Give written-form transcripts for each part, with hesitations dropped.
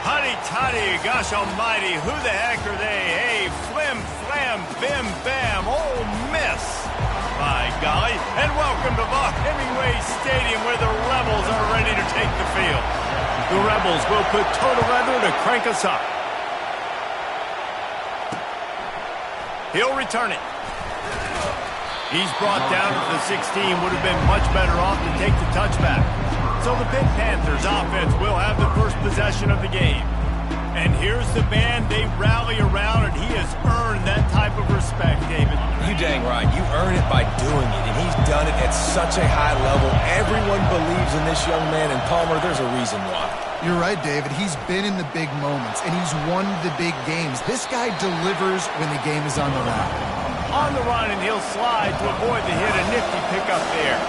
Huddy-tuddy, gosh almighty, who the heck are they? Hey, flim, flam, bim, bam, Ole Miss. My golly, and welcome to Hemingway Stadium where the Rebels are ready to take the field. The Rebels will put total leather to crank us up. He'll return it. He's brought down to the 16, would have been much better off to take the touchback. So the Pitt Panthers offense will have the first possession of the game. And here's the man they rally around, and he has earned that type of respect, David. You dang right. You earn it by doing it, and he's done it at such a high level. Everyone believes in this young man, and Palmer, there's a reason why. You're right, David. He's been in the big moments, and he's won the big games. This guy delivers when the game is on the line. On the run, and he'll slide to avoid the hit. A nifty pickup there.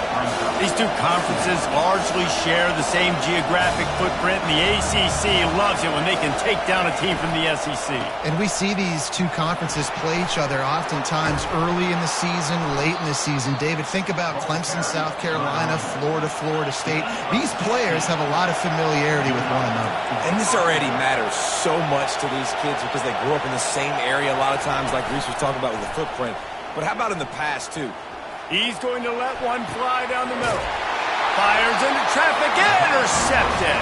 These two conferences largely share the same geographic footprint, and the ACC loves it when they can take down a team from the SEC. And we see these two conferences play each other oftentimes early in the season, late in the season. David, think about Clemson, South Carolina, Florida, Florida State. These players have a lot of familiarity with one another. And this already matters so much to these kids because they grew up in the same area a lot of times, like Reese was talking about with the footprint. But how about in the past, too? He's going to let one fly down the middle. Fires into traffic, intercepted.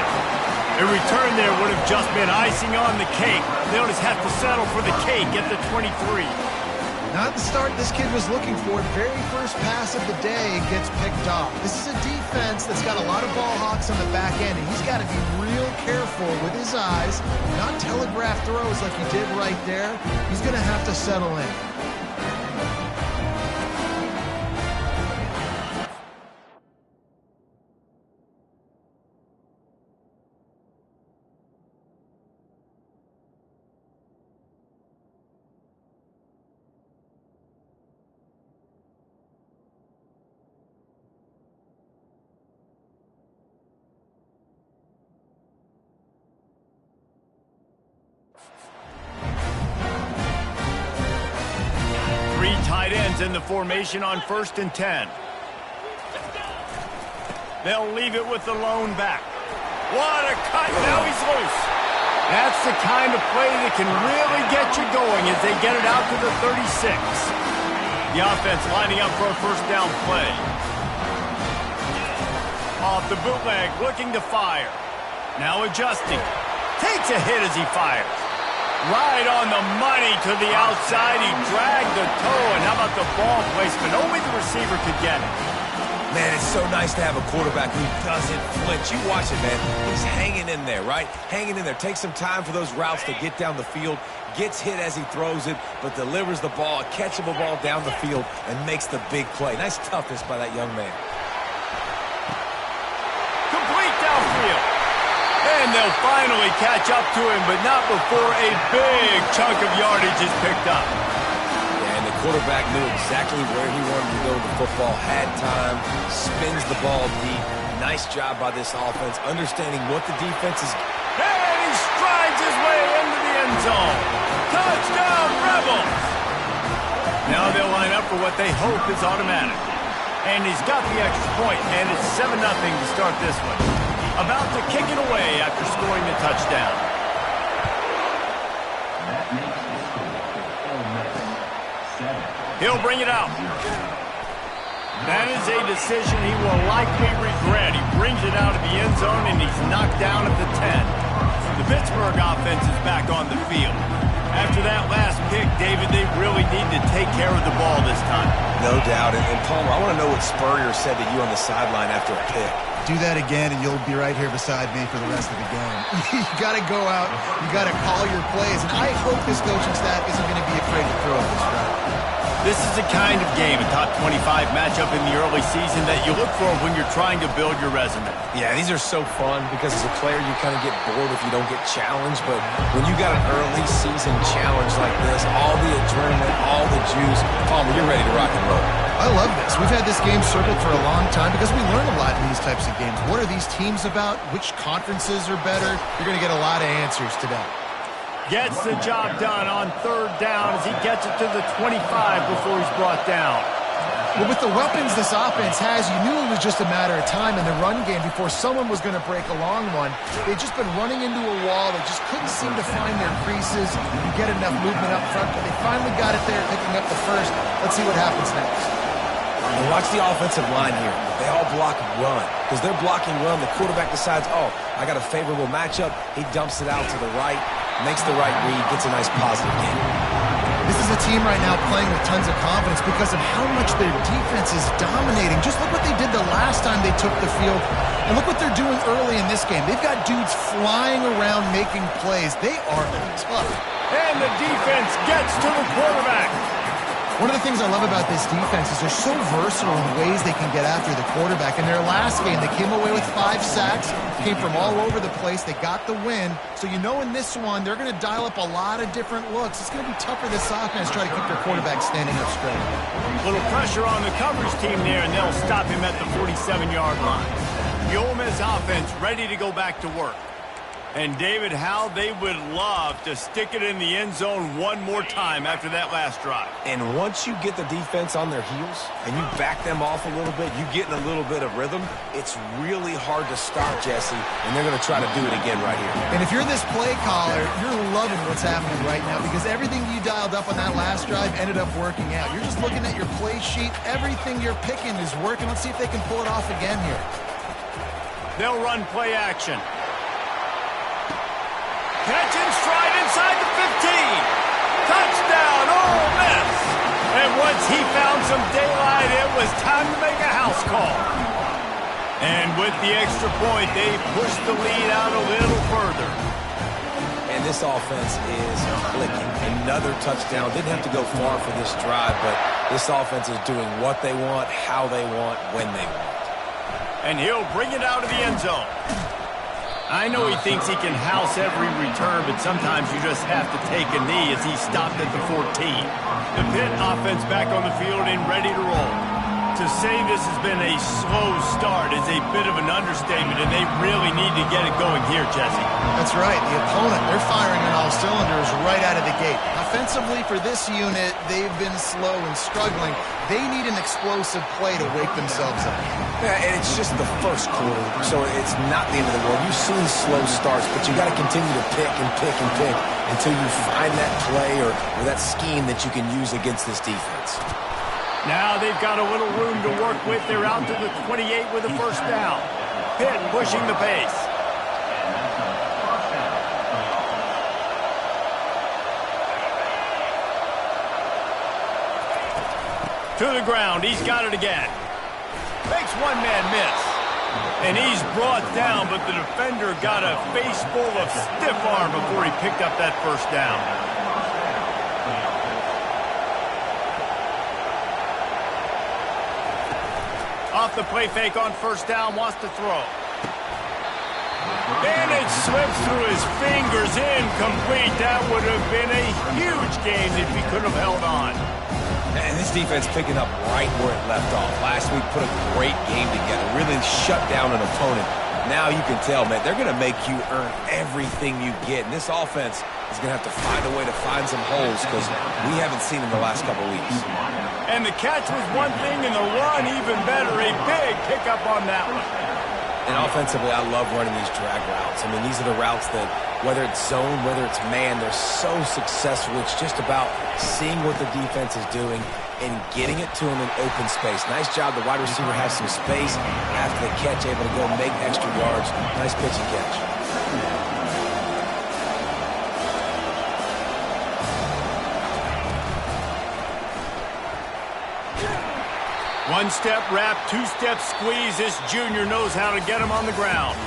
A return there would have just been icing on the cake. They'll just have to settle for the cake at the 23. Not the start this kid was looking for. Very first pass of the day gets picked off. This is a defense that's got a lot of ball hawks on the back end, and he's got to be real careful with his eyes, not telegraph throws like he did right there. He's going to have to settle in. Tight ends in the formation on 1st and 10. They'll leave it with the lone back. What a cut. Now he's loose. That's the kind of play that can really get you going as they get it out to the 36. The offense lining up for a first down play. Off the bootleg, looking to fire. Now adjusting. Takes a hit as he fires. Right on the money to the outside. He dragged the toe, and how about the ball placement? Only the receiver could get it. Man, it's so nice to have a quarterback who doesn't flinch. You watch it, man. He's hanging in there, right? Hanging in there. Takes some time for those routes to get down the field. Gets hit as he throws it, but delivers the ball, a catchable ball down the field, and makes the big play. Nice toughness by that young man. Complete downfield. And they'll finally catch up to him, but not before a big chunk of yardage is picked up. Yeah, and the quarterback knew exactly where he wanted to go with the football, had time, spins the ball deep. Nice job by this offense, understanding what the defense is. And he strides his way into the end zone. Touchdown, Rebels! Now they'll line up for what they hope is automatic. And he's got the extra point, and it's 7-0 to start this one. About to kick it away after scoring the touchdown. He'll bring it out. That is a decision he will likely regret. He brings it out of the end zone, and he's knocked down at the 10. The Pittsburgh offense is back on the field. After that last pick, David, they really need to take care of the ball this time. No doubt. And Palmer, I want to know what Spurrier said to you on the sideline after a pick. Do that again, and you'll be right here beside me for the rest of the game. You got to go out. You got to call your plays. And I hope this coaching staff isn't going to be afraid to throw it this route. This is the kind of game, a top 25 matchup in the early season that you look for when you're trying to build your resume. Yeah, these are so fun because as a player, you kind of get bored if you don't get challenged. But when you got an early season challenge like this, all the adrenaline, all the juice, Palmer, you're ready to rock and roll. I love this. We've had this game circled for a long time because we learn a lot in these types of games. What are these teams about? Which conferences are better? You're going to get a lot of answers today. Gets the job done on 3rd down as he gets it to the 25 before he's brought down. Well, with the weapons this offense has, you knew it was just a matter of time in the run game before someone was going to break a long one. They've just been running into a wall. They just couldn't seem to find their creases and get enough movement up front, but they finally got it there, picking up the first. Let's see what happens next. And watch the offensive line here. They all block run. Because they're blocking run, the quarterback decides, oh, I got a favorable matchup. He dumps it out to the right, makes the right read, gets a nice positive gain. This is a team right now playing with tons of confidence because of how much their defense is dominating. Just look what they did the last time they took the field, and look what they're doing early in this game. They've got dudes flying around making plays. They are tough. And the defense gets to the quarterback. One of the things I love about this defense is they're so versatile in ways they can get after the quarterback. In their last game, they came away with 5 sacks, came from all over the place. They got the win. So you know in this one, they're going to dial up a lot of different looks. It's going to be tough for this offense to try to keep their quarterback standing up straight. Little pressure on the coverage team there, and they'll stop him at the 47-yard line. The Ole Miss offense ready to go back to work. And, David, how they would love to stick it in the end zone one more time after that last drive. And once you get the defense on their heels and you back them off a little bit, you get in a little bit of rhythm, it's really hard to stop, Jesse, and they're going to try to do it again right here. And if you're this play caller, you're loving what's happening right now because everything you dialed up on that last drive ended up working out. You're just looking at your play sheet. Everything you're picking is working. Let's see if they can pull it off again here. They'll run play action. Catch in stride inside the 15. Touchdown, Ole Miss. And once he found some daylight, it was time to make a house call. And with the extra point, they pushed the lead out a little further. And this offense is clicking. Another touchdown. Didn't have to go far for this drive, but this offense is doing what they want, how they want, when they want. And he'll bring it out of the end zone. I know he thinks he can house every return, but sometimes you just have to take a knee as he stopped at the 14. The Pitt offense back on the field and ready to roll. To say this has been a slow start is a bit of an understatement, and they really need to get it going here, Jesse. That's right. The opponent, they're firing on all cylinders right out of the gate. Offensively for this unit, they've been slow and struggling. They need an explosive play to wake themselves up. Yeah, and it's just the first quarter, so it's not the end of the world. You've seen slow starts, but you got to continue to pick and pick and pick until you find that play or that scheme that you can use against this defense. Now they've got a little room to work with. They're out to the 28 with a first down. Pitt pushing the pace. To the ground. He's got it again. Makes one man miss. And he's brought down, but the defender got a face full of stiff arm before he picked up that first down. Off the play fake on first down, wants to throw. And it slips through his fingers, incomplete. That would have been a huge gain if he could have held on. And this defense picking up right where it left off. Last week put a great game together, really shut down an opponent. Now you can tell, man, they're going to make you earn everything you get. And this offense is going to have to find a way to find some holes because we haven't seen in the last couple weeks. And the catch was one thing, and the run even better. A big pickup on that one. And offensively, I love running these drag routes. I mean, these are the routes that, whether it's zone, whether it's man, they're so successful. It's just about seeing what the defense is doing and getting it to them in open space. Nice job. The wide receiver has some space after the catch, able to go make extra yards. Nice pitch and catch. One-step wrap, two-step squeeze. This junior knows how to get him on the ground.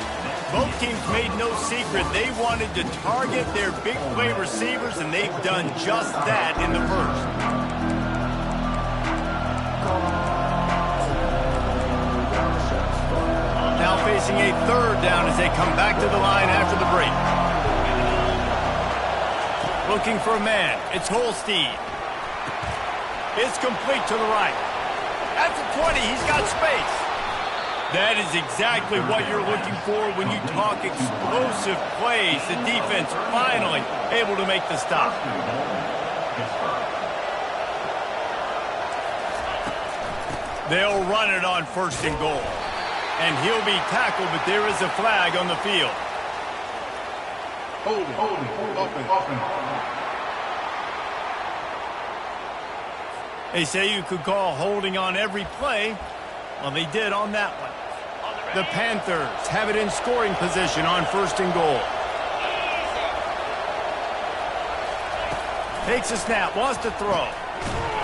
Both teams made no secret. They wanted to target their big play receivers, and they've done just that in the first. Now facing a third down as they come back to the line after the break. Looking for a man. It's Holstein. It's complete to the right. At the 20, he's got space. That is exactly what you're looking for when you talk explosive plays. The defense finally able to make the stop. They'll run it on 1st and goal. And he'll be tackled, but there is a flag on the field. Open. They say you could call holding on every play. Well, they did on that one. The Panthers have it in scoring position on 1st and goal. Takes a snap, wants to throw.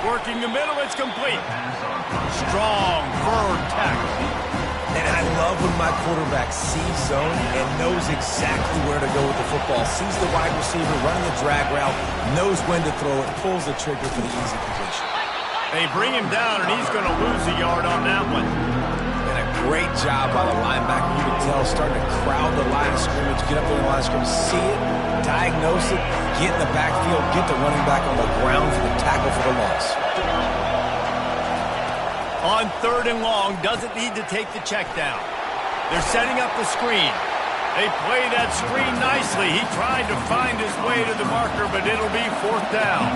Working the middle, it's complete. Strong, firm tackle. And I love when my quarterback sees zone and knows exactly where to go with the football. Sees the wide receiver running the drag route, knows when to throw it, pulls the trigger for the easy completion. They bring him down, and he's going to lose a yard on that one. And a great job by the linebacker. You can tell starting to crowd the line of scrimmage, get up there in the line of scrimmage, see it, diagnose it, get in the backfield, get the running back on the ground for the tackle for the loss. On 3rd and long, doesn't need to take the check down. They're setting up the screen. They play that screen nicely. He tried to find his way to the marker, but it'll be 4th down.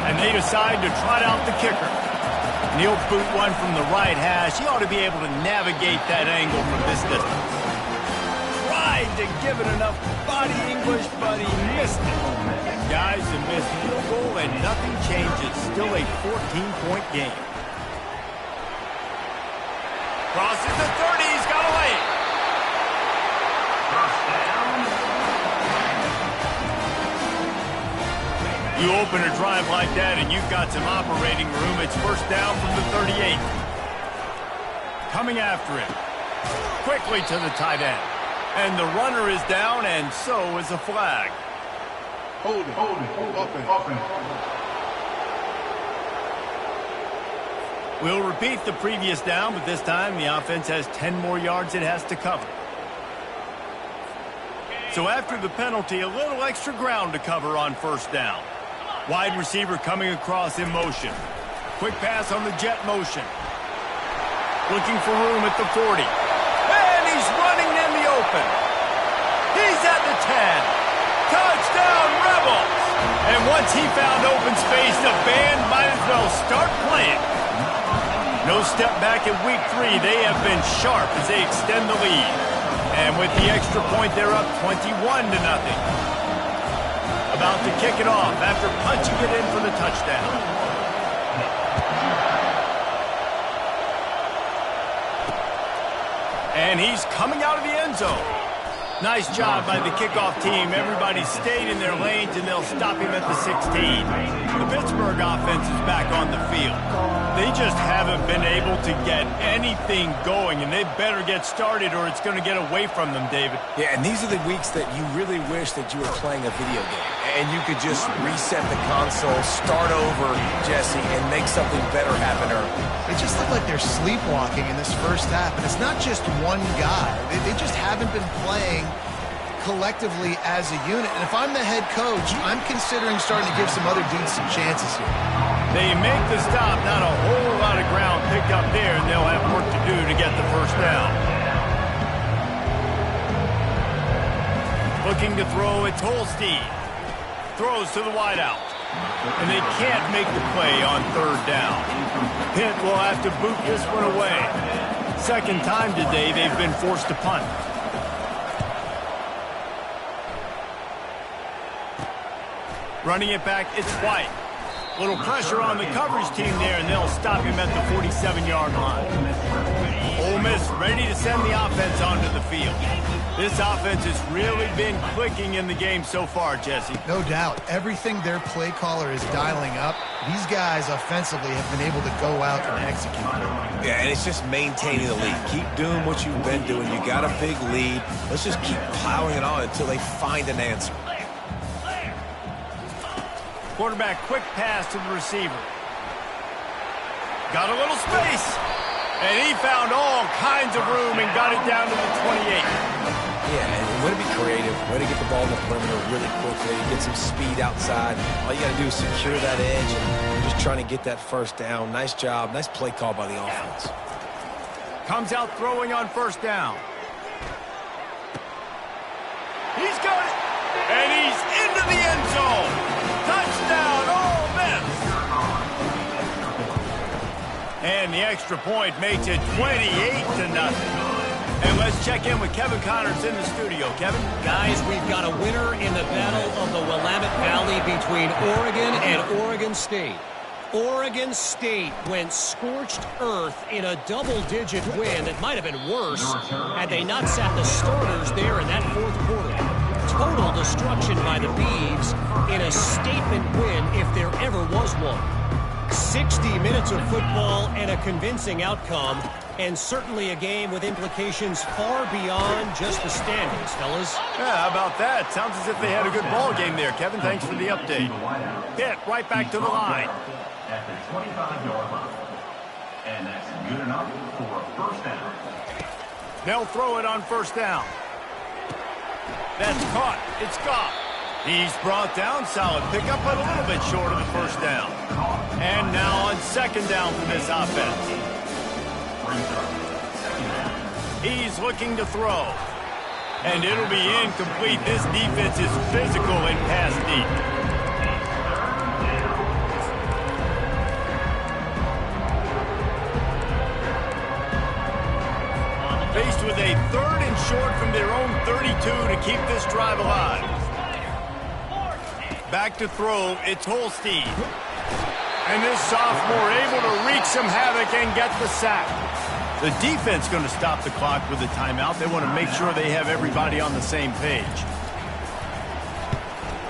And they decide to trot out the kicker. And he'll boot one from the right hash. He ought to be able to navigate that angle from this distance. Tried to give it enough body English, but he missed it. Guys, a missed field goal, and nothing changes. Still a 14-point game. Crosses the 30, he's got a lane. You open a drive like that and you've got some operating room. It's 1st down from the 38. Coming after it. Quickly to the tight end. And the runner is down, and so is a flag. Hold it. Open. We'll repeat the previous down, but this time the offense has 10 more yards it has to cover. So after the penalty, a little extra ground to cover on 1st down. Wide receiver coming across in motion. Quick pass on the jet motion. Looking for room at the 40. And he's running in the open. He's at the 10. Touchdown, Rebels! And once he found open space, the band might as well start playing. No step back in week 3. They have been sharp as they extend the lead. And with the extra point, they're up 21-0. About to kick it off after punching it in for the touchdown. And he's coming out of the end zone. Nice job by the kickoff team. Everybody stayed in their lanes, and they'll stop him at the 16. The Pittsburgh offense is back on the field. They just haven't been able to get anything going, and they better get started or it's going to get away from them, David. Yeah, and these are the weeks that you really wish that you were playing a video game. And you could just reset the console, start over, Jesse, and make something better happen early. They just look like they're sleepwalking in this 1st half, and it's not just one guy. They just haven't been playing collectively as a unit. And if I'm the head coach, I'm considering starting to give some other dudes some chances here. They make the stop, not a whole lot of ground picked up there, and they'll have work to do to get the 1st down. Looking to throw, it's Holstein. Throws to the wideout. And they can't make the play on 3rd down. Pitt will have to boot this one away. 2nd time today they've been forced to punt. Running it back, it's White. Little pressure on the coverage team there, and they'll stop him at the 47-yard line. Ole Miss ready to send the offense onto the field. This offense has really been clicking in the game so far, Jesse. No doubt. Everything their play caller is dialing up, these guys offensively have been able to go out and execute. Yeah, and it's just maintaining the lead. Keep doing what you've been doing. You got a big lead. Let's just keep plowing it on until they find an answer. Quarterback, quick pass to the receiver. Got a little space. And he found all kinds of room and got it down to the 28. Yeah, and way to be creative. Way to get the ball in the perimeter really quickly. Get some speed outside. All you got to do is secure that edge. And just trying to get that 1st down. Nice job. Nice play call by the offense. Comes out throwing on 1st down. He's got it. And he's into the end zone. Touchdown, Ole Miss. And the extra point makes it 28-0. And let's check in with Kevin Connors in the studio. Kevin? Guys, we've got a winner in the battle of the Willamette Valley between Oregon and Oregon State. Oregon State went scorched earth in a double-digit win. It might have been worse had they not sat the starters there in that fourth quarter. Total destruction by the Beavs in a statement win if there ever was one. 60 minutes of football and a convincing outcome, and certainly a game with implications far beyond just the standings, fellas. Yeah, how about that? Sounds as if they had a good ball game there, Kevin. Thanks for the update. Pitt right back to the line. At the 25-yard line. And that's good enough for a first down. They'll throw it on first down. That's caught. It's gone. He's brought down. Solid pickup, but a little bit short of the first down. And now on second down for this offense. He's looking to throw. And it'll be incomplete. This defense is physical and pass deep. Faced with a third and short from their own 32 to keep this drive alive. Back to throw, it's Holstein. And this sophomore able to wreak some havoc and get the sack. The defense going to stop the clock with a timeout. They want to make sure they have everybody on the same page.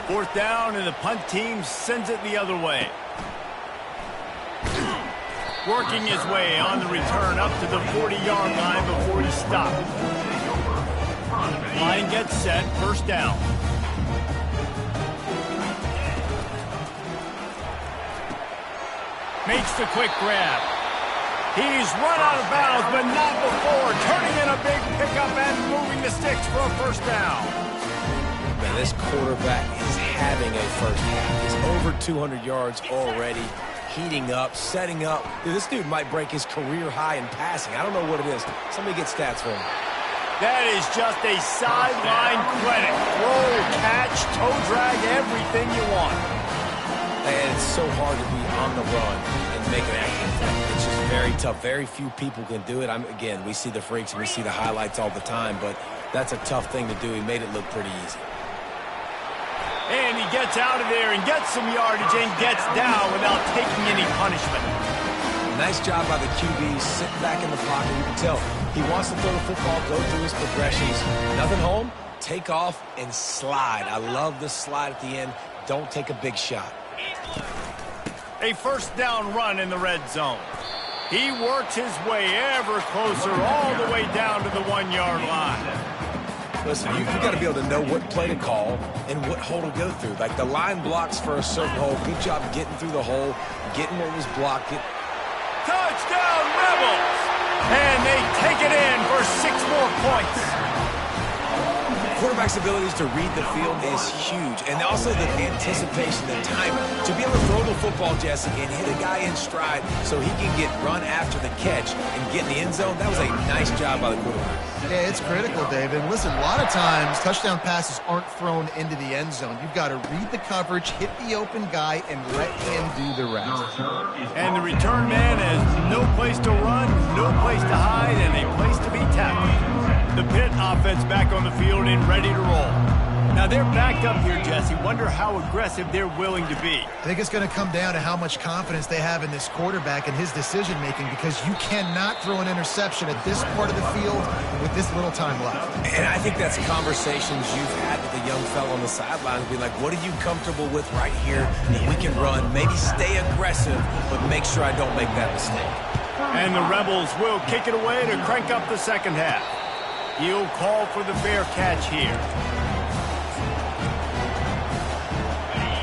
Fourth down, and the punt team sends it the other way. Working his way on the return up to the 40-yard line before he stopped. Line gets set, first down. Makes the quick grab. He's run out of bounds, but not before. Turning in a big pickup and moving the sticks for a first down. Man, this quarterback is having a first half. He's over 200 yards already. Heating up, setting up. Dude, this dude might break his career high in passing. I don't know what it is. Somebody get stats for him. That is just a sideline credit. Roll, catch, toe drag, everything you want. And it's so hard to be on the run and make an accurate throw. It's just very tough. Very few people can do it. Again, we see the freaks and we see the highlights all the time, but that's a tough thing to do. He made it look pretty easy. And he gets out of there and gets some yardage and gets down without taking any punishment. Nice job by the QB, sitting back in the pocket. You can tell he wants to throw the football, go through his progressions. Nothing home, take off and slide. I love the slide at the end. Don't take a big shot. A first down run in the red zone. He works his way ever closer all the way down to the 1-yard line. Listen, you got to be able to know what play to call and what hole to go through. Like the line blocks for a certain hole. Good job getting through the hole, getting what was blocked. Touchdown, Rebels! And they take it in for 6 more points. Quarterback's abilities to read the field is huge. And also the anticipation, the time to be able to throw the football, Jesse, and hit a guy in stride so he can get run after the catch and get in the end zone. That was a nice job by the quarterback. Yeah, it's critical, David. And listen, a lot of times touchdown passes aren't thrown into the end zone. You've got to read the coverage, hit the open guy, and let him do the rest. And the return man has no place to run, no place to hide, and a place to be tackled. The Pitt offense back on the field and ready to roll. Now they're backed up here, Jesse. Wonder how aggressive they're willing to be. I think it's going to come down to how much confidence they have in this quarterback and his decision-making, because you cannot throw an interception at this part of the field with this little time left. And I think that's conversations you've had with a young fellow on the sidelines, being like, what are you comfortable with right here that we can run? Maybe stay aggressive, but make sure I don't make that mistake. And the Rebels will kick it away to crank up the second half. He'll call for the fair catch here.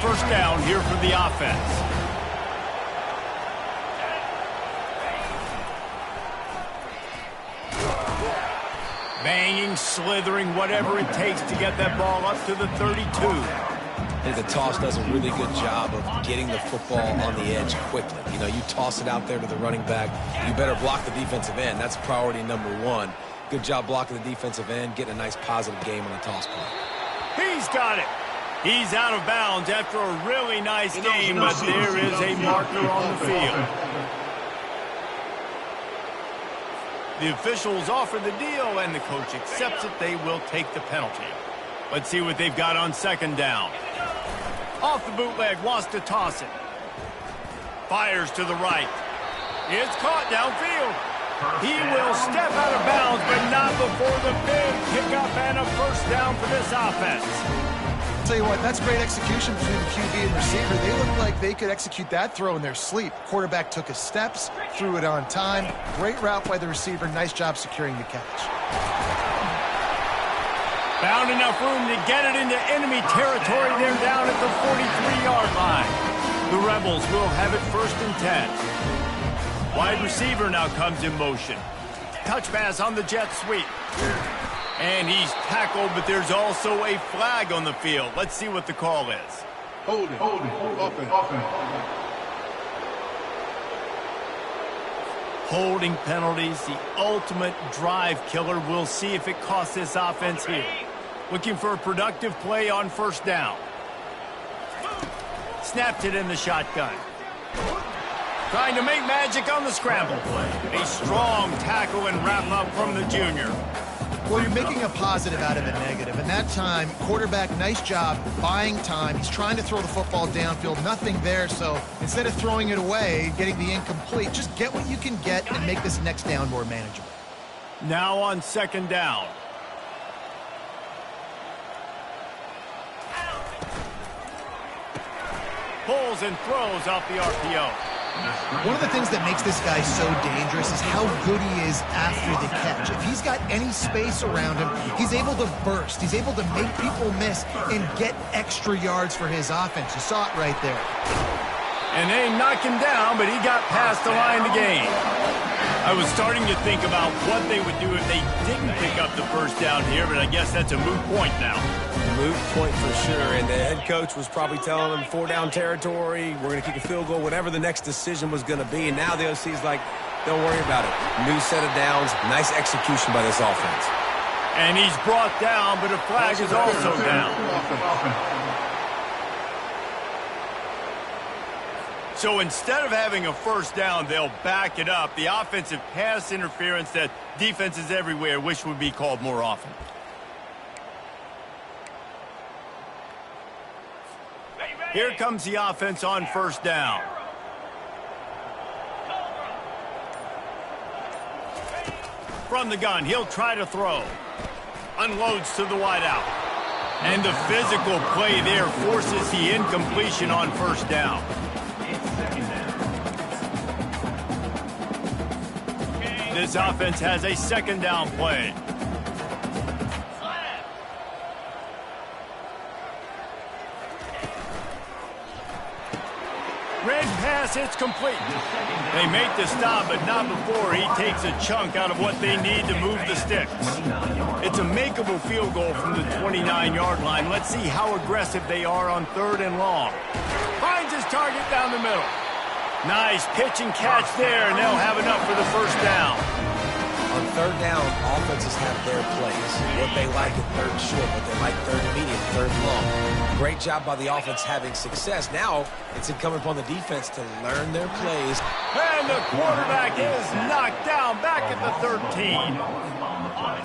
First down here for the offense. Banging, slithering, whatever it takes to get that ball up to the 32. I think the toss does a really good job of getting the football on the edge quickly. You know, you toss it out there to the running back. You better block the defensive end. That's priority number 1. Good job blocking the defensive end, getting a nice positive game on the toss play. He's got it. He's out of bounds after a really nice game, but there is a marker on the field. The officials offer the deal, and the coach accepts it. They will take the penalty. Let's see what they've got on second down. Off the bootleg, wants to toss it. Fires to the right. It's caught downfield. He will step out of bounds, but not before the big pickup and a first down for this offense. Tell you what, that's great execution between the QB and receiver. They looked like they could execute that throw in their sleep. Quarterback took his steps, threw it on time. Great route by the receiver. Nice job securing the catch. Found enough room to get it into enemy territory. They're down at the 43-yard line. The Rebels will have it 1st and 10. Wide receiver now comes in motion. Touch pass on the jet sweep. And he's tackled, but there's also a flag on the field. Let's see what the call is. Hold it, offense. Holding penalties, the ultimate drive killer. We'll see if it costs this offense here. Looking for a productive play on first down. Snapped it in the shotgun. Trying to make magic on the scramble play. A strong tackle and wrap up from the junior. Well, you're making a positive out of a negative. And that time, quarterback, nice job buying time. He's trying to throw the football downfield. Nothing there. So instead of throwing it away, getting the incomplete, just get what you can get and make this next down more manageable. Now on second down. Pulls and throws off the RPO. One of the things that makes this guy so dangerous is how good he is after the catch. If he's got any space around him, he's able to burst. He's able to make people miss and get extra yards for his offense. You saw it right there. And they knock him down, but he got past the line to gain. I was starting to think about what they would do if they didn't pick up the first down here, but I guess that's a moot point now. Moot point for sure, and the head coach was probably telling them 4-down territory, we're going to kick a field goal, whatever the next decision was going to be, and now the OC's like, don't worry about it. New set of downs, nice execution by this offense. And he's brought down, but a flag is also down. So instead of having a first down, they'll back it up. The offensive pass interference that defenses everywhere wish would be called more often. Here comes the offense on first down. From the gun, he'll try to throw. Unloads to the wideout. And the physical play there forces the incompletion on first down. This offense has a second down play. Red pass, it's complete. They make the stop, but not before he takes a chunk out of what they need to move the sticks. It's a makeable field goal from the 29-yard line. Let's see how aggressive they are on 3rd and long. Finds his target down the middle. Nice pitch and catch there, and they'll have enough for the first down. On 3rd down, offenses have their plays. What they like at 3rd and short, what they like 3rd and medium, 3rd and long. Great job by the offense having success. Now, it's incumbent upon the defense to learn their plays. And the quarterback is knocked down back at the 13.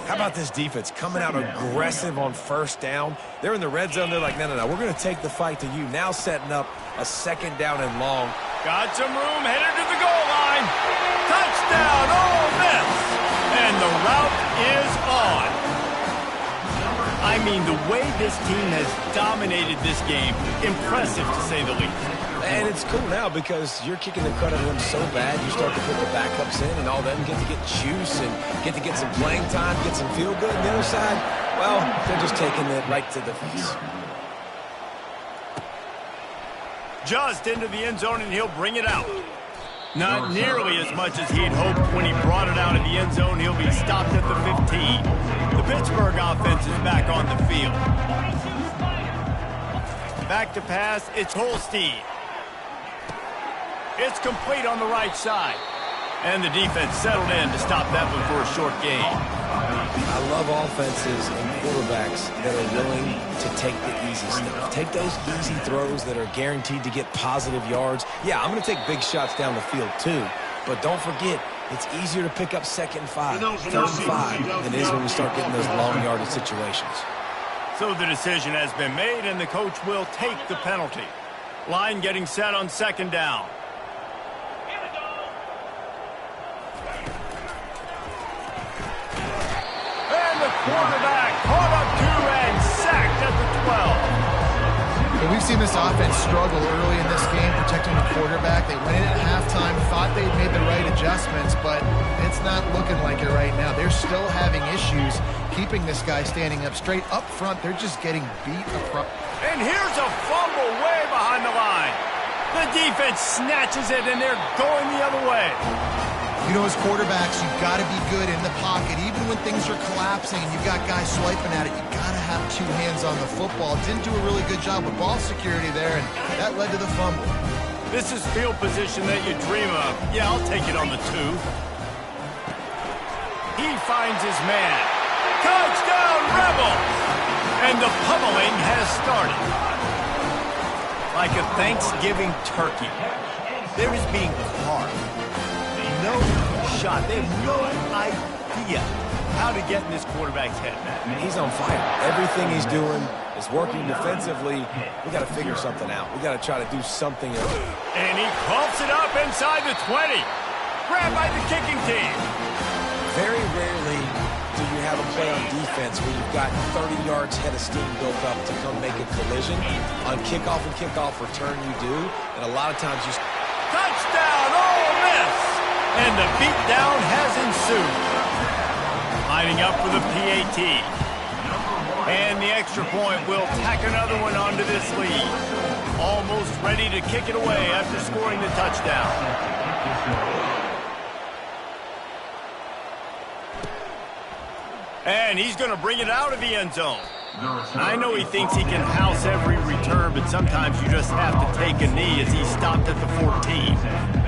How about this defense coming out aggressive on first down? They're in the red zone. They're like, no, we're going to take the fight to you. Now setting up a second down and long. Got some room, headed to the goal line. Touchdown, Ole Miss. And the route is on. I mean, the way this team has dominated this game, impressive to say the least. And it's cool now because you're kicking the crud out of them so bad, you start to put the backups in, and all of them get to get juice and get to get some playing time, get some feel good. And the other side, well, they're just taking it right to the face. Just into the end zone, and he'll bring it out. Not nearly as much as he'd hoped when he brought it out of the end zone. He'll be stopped at the 15. The Pittsburgh offense is back on the field. Back to pass, it's Holstein. It's complete on the right side. And the defense settled in to stop that one for a short gain. I love offenses and quarterbacks that are willing to take the easy stuff. Take those easy throws that are guaranteed to get positive yards. Yeah, I'm going to take big shots down the field too, but don't forget, It's easier to pick up 2nd and 5, 3rd and 5 than it is when we start getting those long yardage situations. So the decision has been made, and the coach will take the penalty. Line getting set on 2nd down. And the quarterback caught up to and sacked at the 12. But we've seen this offense struggle early in this game protecting the quarterback. They went in at halftime, thought they'd made the right adjustments, but it's not looking like it right now. They're still having issues keeping this guy standing up straight. Up front, they're just getting beat up front. And here's a fumble way behind the line. The defense snatches it, and they're going the other way. You know, as quarterbacks, you've got to be good in the pocket. Even when things are collapsing and you've got guys swiping at it, you've got to have 2 hands on the football. Didn't do a really good job with ball security there, and that led to the fumble. This is field position that you dream of. Yeah, I'll take it on the 2. He finds his man. Touchdown, Rebels! And the pummeling has started. Like a Thanksgiving turkey. There is being carved. No shot. They have no idea how to get in this quarterback's head. He's on fire. Everything he's doing is working defensively. We got to figure something out. We got to try to do something else. And he coughs it up inside the 20. Grabbed by the kicking team. Very rarely do you have a play on defense where you've got 30 yards head of steam built up to come make a collision. On kickoff and kickoff return you do, and a lot of times you... Touchdown, Ole Miss! And the beatdown has ensued. Lining up for the PAT. And the extra point will tack another one onto this lead. Almost ready to kick it away after scoring the touchdown. And he's going to bring it out of the end zone. I know he thinks he can house every return, but sometimes you just have to take a knee as he stopped at the 14.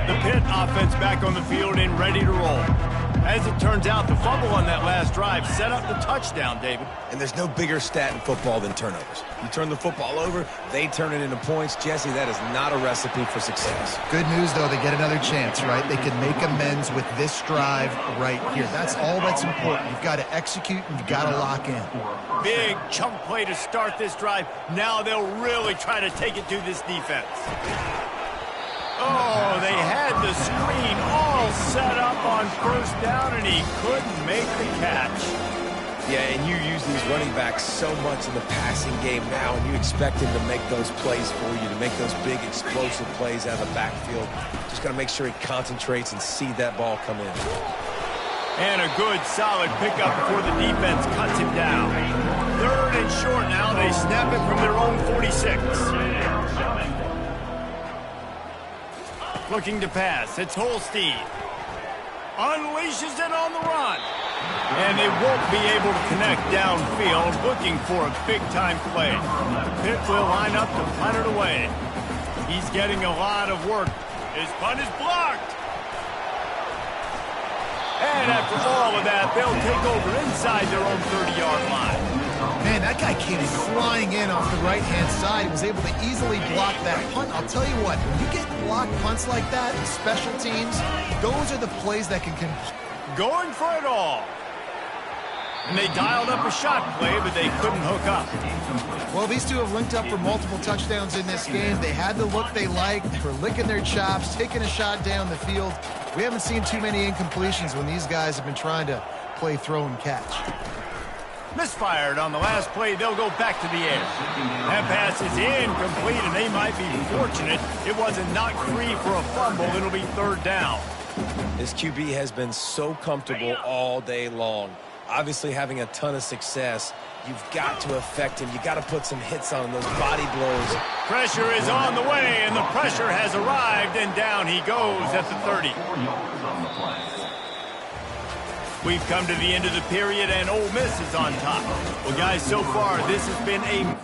The Pitt offense back on the field and ready to roll. As it turns out, the fumble on that last drive set up the touchdown, David. And there's no bigger stat in football than turnovers. You turn the football over, they turn it into points. Jesse, that is not a recipe for success. Good news, though, they get another chance, right? They can make amends with this drive right here. That's all that's important. You've got to execute and you've got to lock in. Big chunk play to start this drive. Now they'll really try to take it to this defense. Oh, they had the screen all set up on 1st down, and he couldn't make the catch. Yeah, and you use these running backs so much in the passing game now, and you expect him to make those plays for you, to make those big explosive plays out of the backfield. Just got to make sure he concentrates and see that ball come in. And a good, solid pickup before the defense cuts him down. 3rd and short now. They snap it from their own 46. Looking to pass. It's Holstein. Unleashes it on the run. And they won't be able to connect downfield, looking for a big-time play. Pitt will line up to punt it away. He's getting a lot of work. His punt is blocked. And after all of that, they'll take over inside their own 30-yard line. Man, that guy came flying in off the right-hand side. He was able to easily block that punt. I'll tell you what, when you get blocked punts like that, special teams, those are the plays that can... Going for it all. And they dialed up a shot play, but they couldn't hook up. Well, these two have linked up for multiple touchdowns in this game. They had the look they liked. They were licking their chops, taking a shot down the field. We haven't seen too many incompletions when these guys have been trying to play throw and catch. Misfired on the last play. They'll go back to the air. That pass is incomplete, and they might be fortunate it wasn't knocked free for a fumble. It'll be 3rd down. This QB has been so comfortable all day long. Obviously having a ton of success. You've got to affect him. You got to put some hits on him, those body blows. Pressure is on the way, and the pressure has arrived, and down he goes at the 30. We've come to the end of the period, and Ole Miss is on top. Well, guys, so far, this has been a...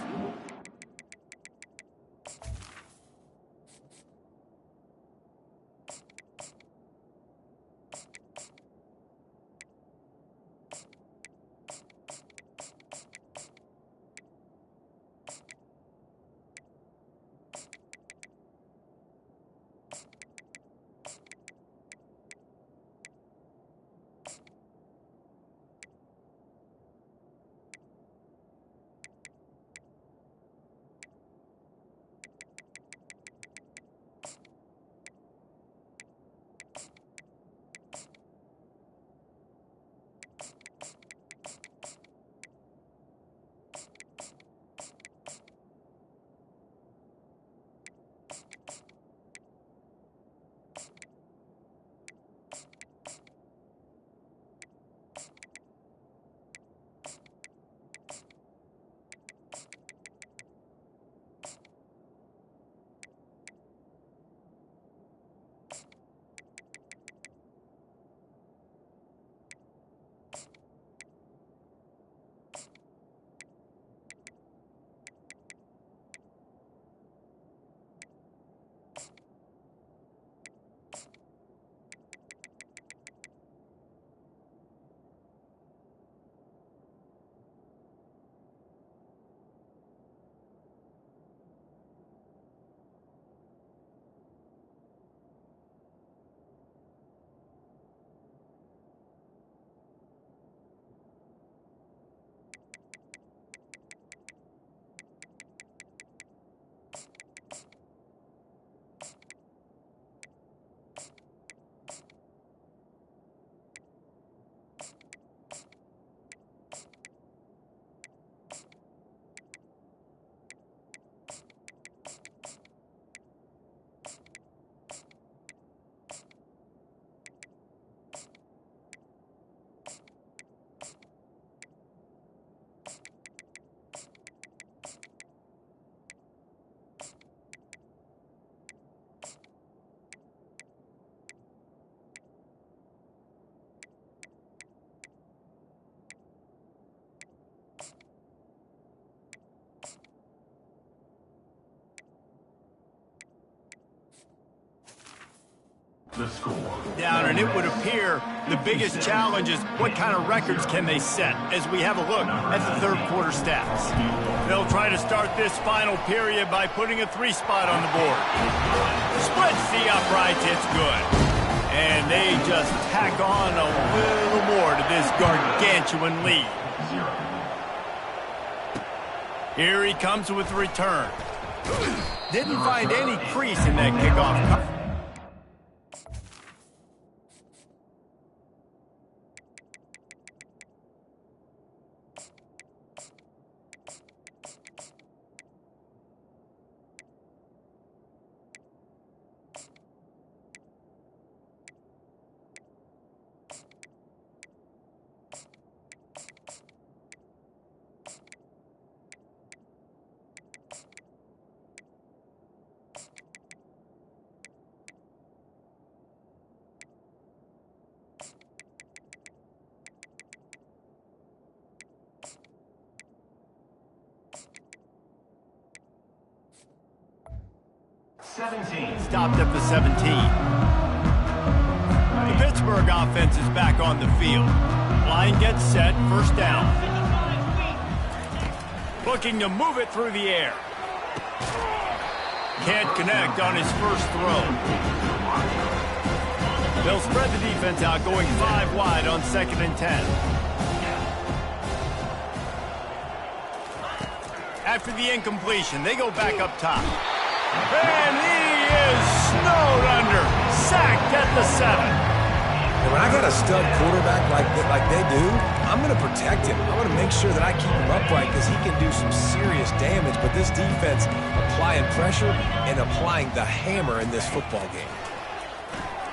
The score. Down, and it would appear the biggest challenge is what kind of records can they set as we have a look at the third quarter stats. They'll try to start this final period by putting a 3-spot on the board. Splits the uprights, it's good. And they just tack on a little more to this gargantuan lead. Here he comes with the return. Didn't find any crease in that kickoff. Stopped at the 17. The Pittsburgh offense is back on the field. Line gets set, first down. Looking to move it through the air. Can't connect on his first throw. They'll spread the defense out, going 5 wide on 2nd and 10. After the incompletion, they go back up top. And he is snowed under, sacked at the 7. And when I got a stud quarterback like they do, I'm going to protect him. I'm going to make sure that I keep him upright because he can do some serious damage. But this defense applying pressure and applying the hammer in this football game.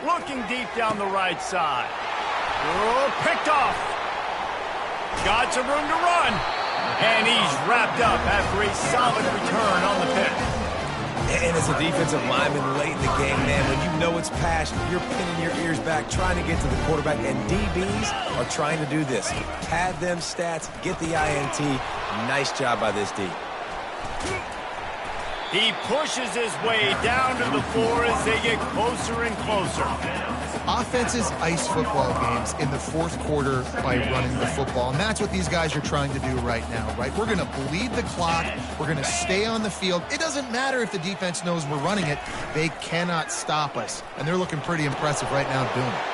Looking deep down the right side. Oh, picked off. Got some room to run. And he's wrapped up after a solid return on the pick. And as a defensive lineman late in the game, man, when you know it's passion, you're pinning your ears back, trying to get to the quarterback, and DBs are trying to do this. Pad them stats, get the INT. Nice job by this D. He pushes his way down to the floor as they get closer and closer. Offenses ice football games in the fourth quarter by running the football, and that's what these guys are trying to do right now, right? We're going to bleed the clock. We're going to stay on the field. It doesn't matter if the defense knows we're running it. They cannot stop us, and they're looking pretty impressive right now doing it.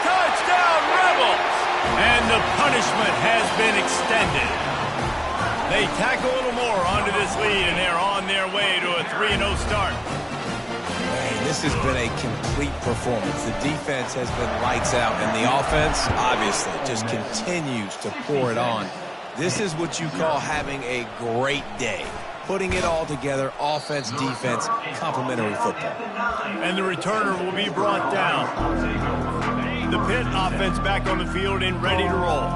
Touchdown, Rebels! And the punishment has been extended. They tack a little more onto this lead, and they're on their way to a 3-0 start. This has been a complete performance. The defense has been lights out, and the offense, obviously, just continues to pour it on. This is what you call having a great day. putting it all together, offense, defense, complementary football. And the returner will be brought down. The Pitt offense back on the field and ready to roll.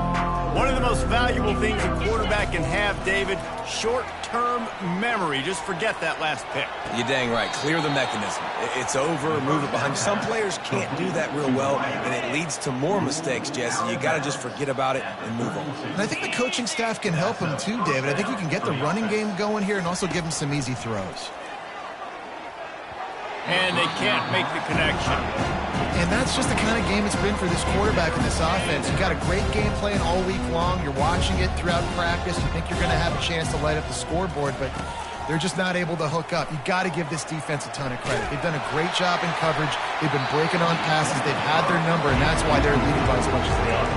One of the most valuable things a quarterback can have, David, short-term memory. Just forget that last pick. You're dang right. Clear the mechanism. It's over, move it behind. Some players can't do that real well, and it leads to more mistakes, Jesse. You got to just forget about it and move on. And I think the coaching staff can help him too, David. I think you can get the running game going here and also give him some easy throws. And they can't make the connection. And that's just the kind of game it's been for this quarterback in this offense. You've got a great game plan all week long. You're watching it throughout practice. You think you're going to have a chance to light up the scoreboard, but they're just not able to hook up. You've got to give this defense a ton of credit. They've done a great job in coverage. They've been breaking on passes. They've had their number, and that's why they're leading by as much as they are.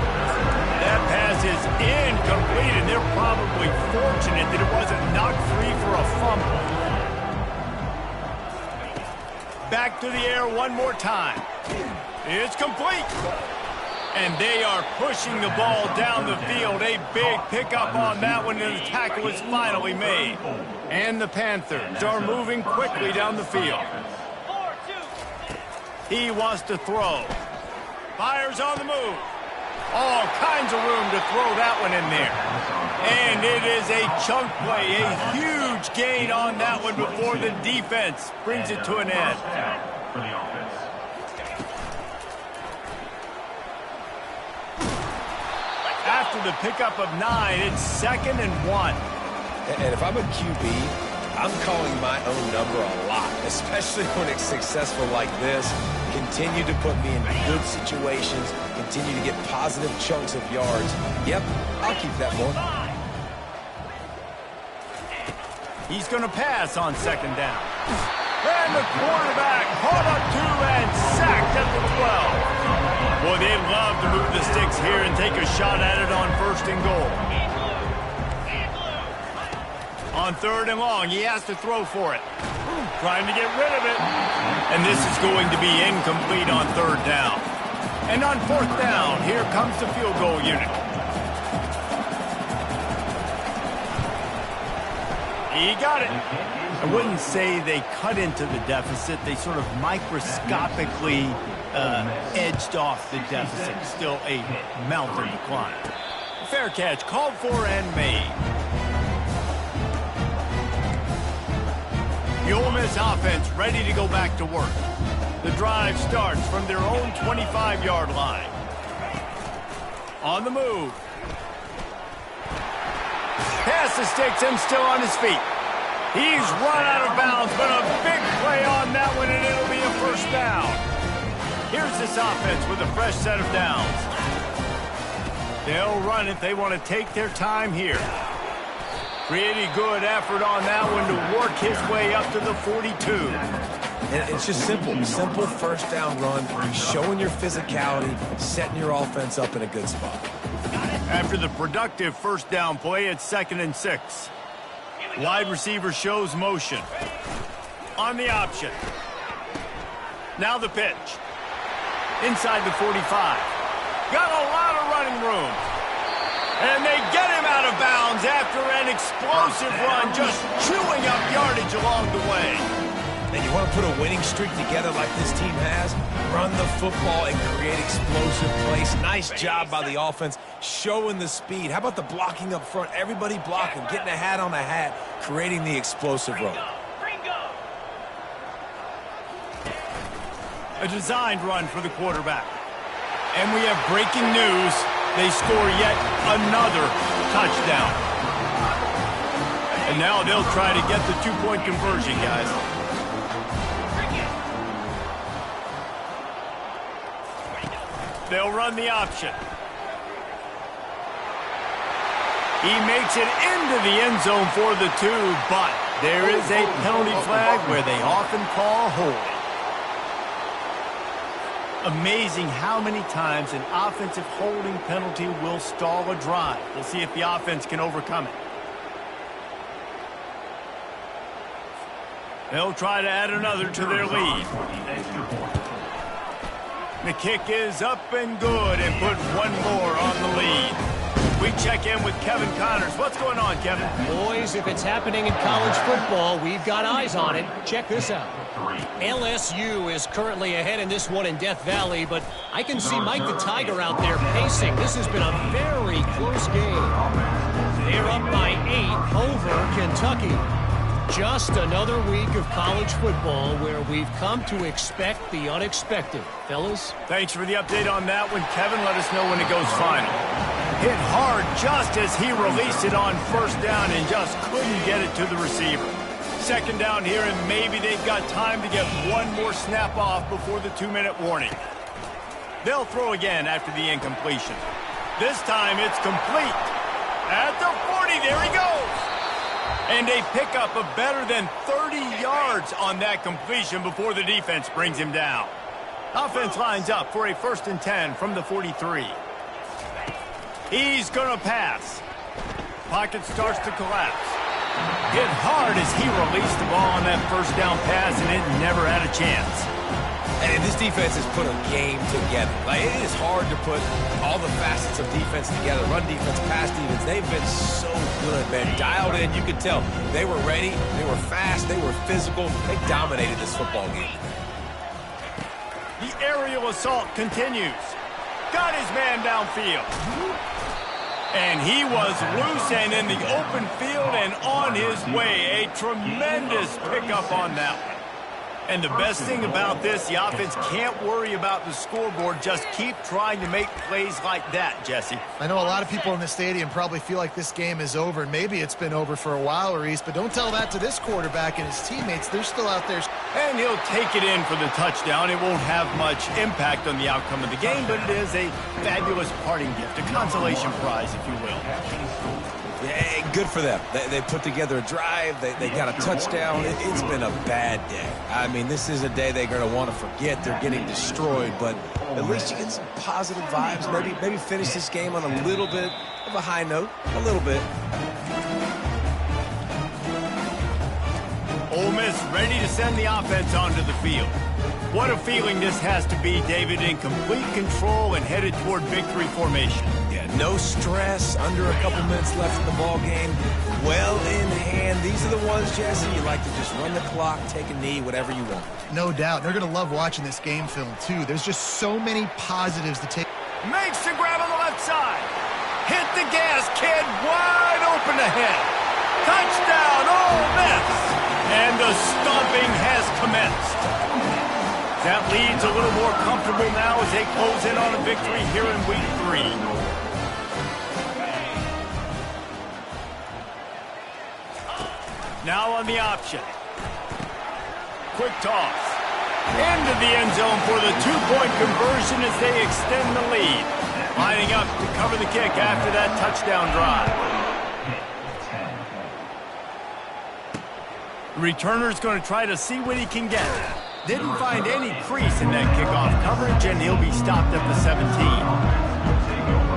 That pass is incomplete, and they're probably fortunate that it wasn't knocked free for a fumble. Back to the air one more time. It's complete. And they are pushing the ball down the field. A big pickup on that one, and the tackle is finally made. And the Panthers are moving quickly down the field. He wants to throw. Fires on the move. All kinds of room to throw that one in there. And it is a chunk play, a huge gain on that one before the defense brings it to an end. For the offense. After the pickup of 9, it's 2nd and 1. And if I'm a QB, I'm calling my own number a lot, especially when it's successful like this. Continue to put me in good situations, continue to get positive chunks of yards. Yep, I'll keep that one. He's going to pass on 2nd down. And the quarterback caught up 2 and sacked at the 12. Boy, they'd love to move the sticks here and take a shot at it on 1st and goal. On 3rd and long, he has to throw for it. Trying to get rid of it. And this is going to be incomplete on 3rd down. And on 4th down, here comes the field goal unit. He got it. I wouldn't say they cut into the deficit. They sort of microscopically edged off the deficit. Still a mountain to climb. Fair catch called for and made. The Ole Miss offense ready to go back to work. The drive starts from their own 25-yard line. On the move. Pass the sticks and still on his feet. He's run out of bounds, but a big play on that one, and it'll be a 1st down. Here's this offense with a fresh set of downs. They'll run it. They want to take their time here. Pretty good effort on that one to work his way up to the 42. And it's just simple. Simple 1st down run, showing your physicality, setting your offense up in a good spot. After the productive 1st down play, it's 2nd and 6. Wide receiver shows motion. On the option. Now the pitch. Inside the 45. Got a lot of running room. And they get him out of bounds after an explosive run, just chewing up yardage along the way. And you want to put a winning streak together like this team has? Run the football and create explosive plays. Nice job by the offense, showing the speed. How about the blocking up front? Everybody blocking, getting a hat on a hat, creating the explosive run. A designed run for the quarterback. And we have breaking news. They score yet another touchdown. And now they'll try to get the 2-point conversion, guys. They'll run the option. He makes it into the end zone for the 2, but there is a penalty flag where they often call holding. Amazing how many times an offensive holding penalty will stall a drive. We'll see if the offense can overcome it. They'll try to add another to their lead. The kick is up and good and put one more on the lead. We check in with Kevin Connors. What's going on, Kevin? Boys, if it's happening in college football, we've got eyes on it. Check this out. LSU is currently ahead in this one in Death Valley, but I can see Mike the Tiger out there pacing. This has been a very close game. They're up by 8 over Kentucky. Just another week of college football where we've come to expect the unexpected. Fellas? Thanks for the update on that one, Kevin. Let us know when it goes final. Hit hard just as he released it on first down and just couldn't get it to the receiver. Second down here, and maybe they've got time to get one more snap off before the 2-minute warning. They'll throw again after the incompletion. This time it's complete. At the 40, there he goes. And a pickup of better than 30 yards on that completion before the defense brings him down. Offense lines up for a 1st and 10 from the 43. He's going to pass. Pocket starts to collapse. Hit hard as he released the ball on that first down pass, and it never had a chance. And this defense has put a game together. Like, it is hard to put all the facets of defense together. Run defense, pass defense. They've been so good, man. Dialed in. You could tell they were ready. They were fast. They were physical. They dominated this football game. The aerial assault continues. Got his man downfield. And he was loose and in the open field and on his way. A tremendous pickup on that one. And the best thing about this, the offense can't worry about the scoreboard. Just keep trying to make plays like that, Jesse. I know a lot of people in the stadium probably feel like this game is over. Maybe it's been over for a while, Reese, but don't tell that to this quarterback and his teammates. They're still out there. And he'll take it in for the touchdown. It won't have much impact on the outcome of the game, but it is a fabulous parting gift, a consolation prize, if you will. Yeah, good for them. They put together a drive. They got a touchdown. It's been a bad day. I mean, this is a day they're going to want to forget. They're getting destroyed, but at least you get some positive vibes. Maybe finish this game on a little bit of a high note. A little bit. Ole Miss ready to send the offense onto the field. What a feeling this has to be, David, in complete control and headed toward victory formation. Yeah, no stress, under a couple minutes left in the ball game. Well in hand. These are the ones, Jesse, you like to just run the clock, take a knee, whatever you want. No doubt. They're going to love watching this game film, too. There's just so many positives to take. Makes the grab on the left side. Hit the gas, kid. Wide open ahead. Touchdown, Ole Miss. And the stomping has commenced. That lead's a little more comfortable now as they close in on a victory here in week 3. Now on the option. Quick toss. Into the end zone for the 2-point conversion as they extend the lead. Lining up to cover the kick after that touchdown drive. The returner's going to try to see what he can get. Didn't find any crease in that kickoff coverage, and he'll be stopped at the 17.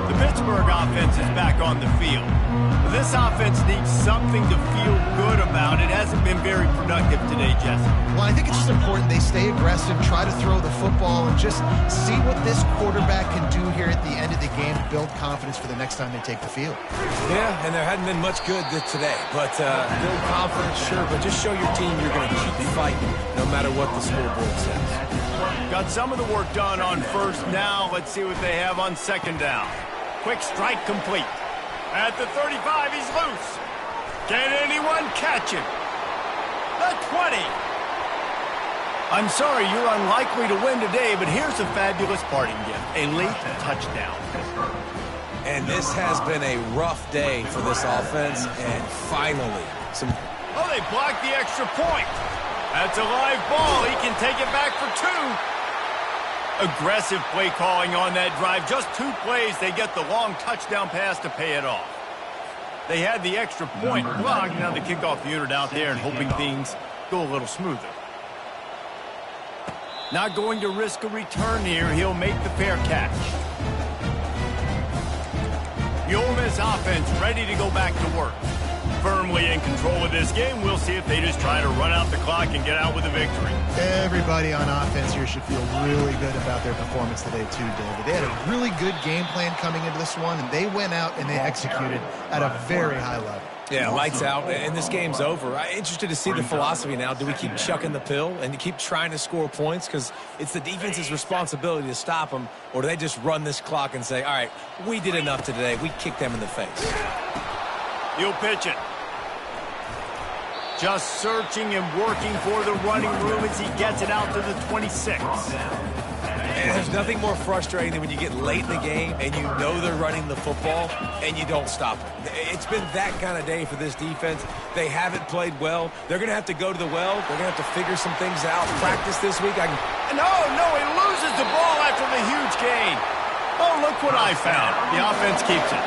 The Pittsburgh offense is back on the field. This offense needs something to feel good about. It hasn't been very productive today, Jesse. Well, I think it's just important they stay aggressive, try to throw the football, and just see what this quarterback can do here at the end of the game to build confidence for the next time they take the field. Yeah, and there hadn't been much good today. But build confidence, sure, but just show your team you're going to keep fighting no matter what the scoreboard says. Got some of the work done on first. Now let's see what they have on second down. Quick strike complete. At the 35, he's loose. Can anyone catch him? The 20. I'm sorry, you're unlikely to win today, but here's a fabulous parting gift. A late touchdown. And this has been a rough day for this offense, and finally, some... Oh, they blocked the extra point. That's a live ball. He can take it back for 2. Aggressive play calling on that drive. Just 2 plays, they get the long touchdown pass to pay it off. They had the extra point blocked. Now the kickoff unit out there and hoping things go a little smoother. Not going to risk a return here. He'll make the fair catch. The Ole Miss offense ready to go back to work. firmly in control of this game. We'll see if they just try to run out the clock and get out with a victory. Everybody on offense here should feel really good about their performance today too, David. They had a really good game plan coming into this one, and they went out and they executed at a very high level. Yeah, lights out, and this game's over. I'm interested to see the philosophy now. Do we keep chucking the pill and keep trying to score points? Because it's the defense's responsibility to stop them, or do they just run this clock and say, all right, we did enough today. We kicked them in the face. He'll pitch it. Just searching and working for the running room as he gets it out to the 26. And there's nothing more frustrating than when you get late in the game and you know they're running the football and you don't stop them. It's been that kind of day for this defense. They haven't played well. They're going to have to go to the well. They're going to have to figure some things out. Practice this week. No, he loses the ball after the huge gain. Oh, look what I found. The offense keeps it.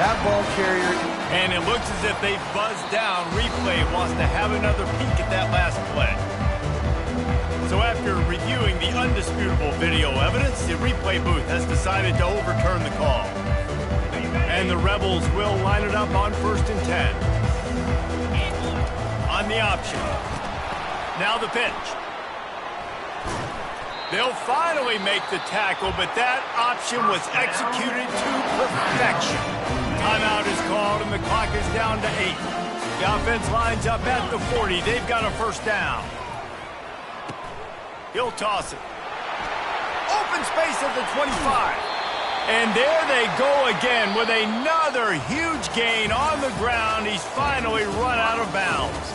That ball carrier. And it looks as if they buzzed down. Replay wants to have another peek at that last play. So after reviewing the undisputable video evidence, the replay booth has decided to overturn the call. And the Rebels will line it up on 1st and 10. On the option. Now the pitch. They'll finally make the tackle, but that option was executed to perfection. Timeout is called, and the clock is down to 8. The offense lines up at the 40. They've got a first down. He'll toss it. Open space at the 25. And there they go again with another huge gain on the ground. He's finally run out of bounds.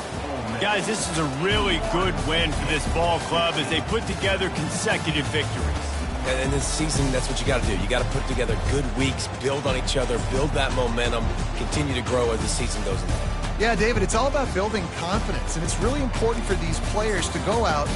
Guys, this is a really good win for this ball club as they put together consecutive victories. And in this season, that's what you got to do. You got to put together good weeks, build on each other, build that momentum, continue to grow as the season goes along. Yeah, David, it's all about building confidence, and it's really important for these players to go out